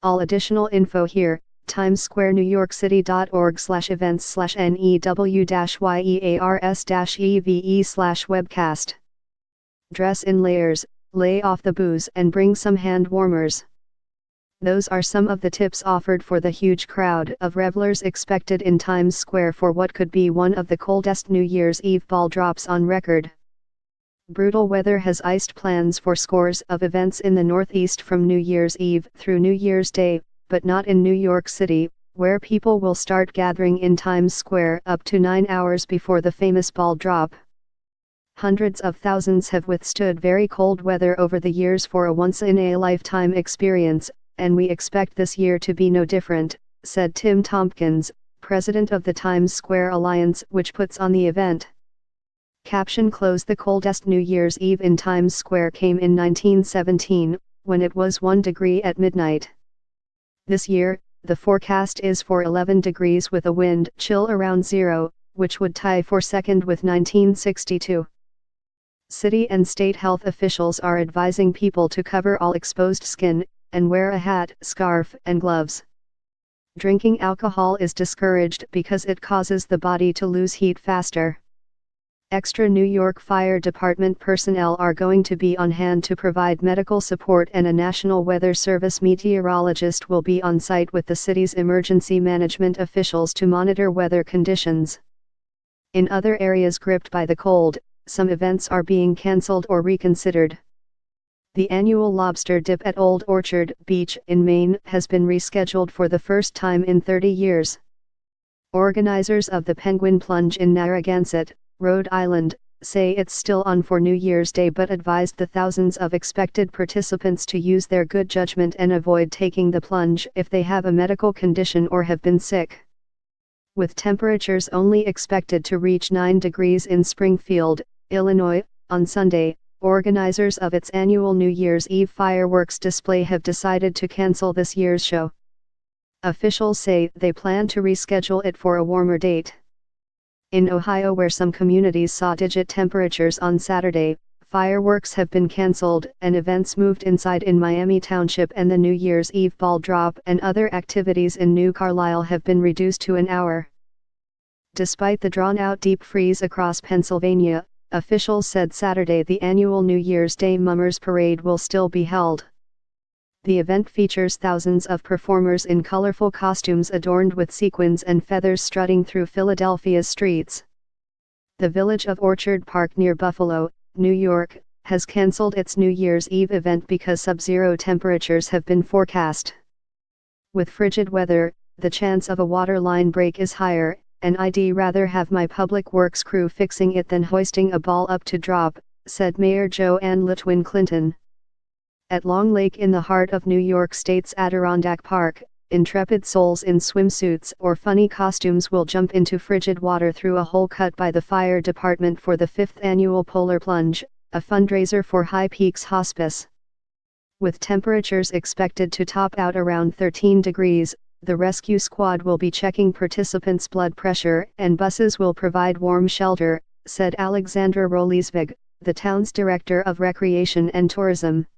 All additional info here, timesquarenewyorkcity.org/events/new-years-eve/webcast. Dress in layers, lay off the booze and bring some hand warmers. Those are some of the tips offered for the huge crowd of revelers expected in Times Square for what could be one of the coldest New Year's Eve ball drops on record. Brutal weather has iced plans for scores of events in the Northeast from New Year's Eve through New Year's Day, but not in New York City, where people will start gathering in Times Square up to 9 hours before the famous ball drop. Hundreds of thousands have withstood very cold weather over the years for a once-in-a-lifetime experience, and we expect this year to be no different, said Tim Tompkins, president of the Times Square Alliance, which puts on the event. Caption: Close. The coldest New Year's Eve in Times Square came in 1917, when it was 1 degree at midnight. This year, the forecast is for 11 degrees with a wind chill around 0, which would tie for second with 1962. City and state health officials are advising people to cover all exposed skin, and wear a hat, scarf, and gloves. Drinking alcohol is discouraged because it causes the body to lose heat faster. Extra New York Fire Department personnel are going to be on hand to provide medical support, and a National Weather Service meteorologist will be on site with the city's emergency management officials to monitor weather conditions. In other areas gripped by the cold, some events are being cancelled or reconsidered. The annual lobster dip at Old Orchard Beach in Maine has been rescheduled for the first time in 30 years. Organizers of the Penguin Plunge in Narragansett, Rhode Island, say it's still on for New Year's Day, but advised the thousands of expected participants to use their good judgment and avoid taking the plunge if they have a medical condition or have been sick. With temperatures only expected to reach 9 degrees in Springfield, Illinois, on Sunday, organizers of its annual New Year's Eve fireworks display have decided to cancel this year's show. Officials say they plan to reschedule it for a warmer date. In Ohio, where some communities saw digit temperatures on Saturday, fireworks have been canceled and events moved inside in Miami Township, and the New Year's Eve ball drop and other activities in New Carlisle have been reduced to an hour. Despite the drawn-out deep freeze across Pennsylvania, officials said Saturday the annual New Year's Day Mummers Parade will still be held. The event features thousands of performers in colorful costumes adorned with sequins and feathers strutting through Philadelphia's streets. The Village of Orchard Park near Buffalo, New York, has canceled its New Year's Eve event because sub-zero temperatures have been forecast. With frigid weather, the chance of a water line break is higher, and I'd rather have my public works crew fixing it than hoisting a ball up to drop, said Mayor Joanne Litwin Clinton. At Long Lake in the heart of New York State's Adirondack Park, intrepid souls in swimsuits or funny costumes will jump into frigid water through a hole cut by the fire department for the 5th annual Polar Plunge, a fundraiser for High Peaks Hospice. With temperatures expected to top out around 13 degrees, the rescue squad will be checking participants' blood pressure, and buses will provide warm shelter, said Alexandra Rolesvig, the town's director of recreation and tourism.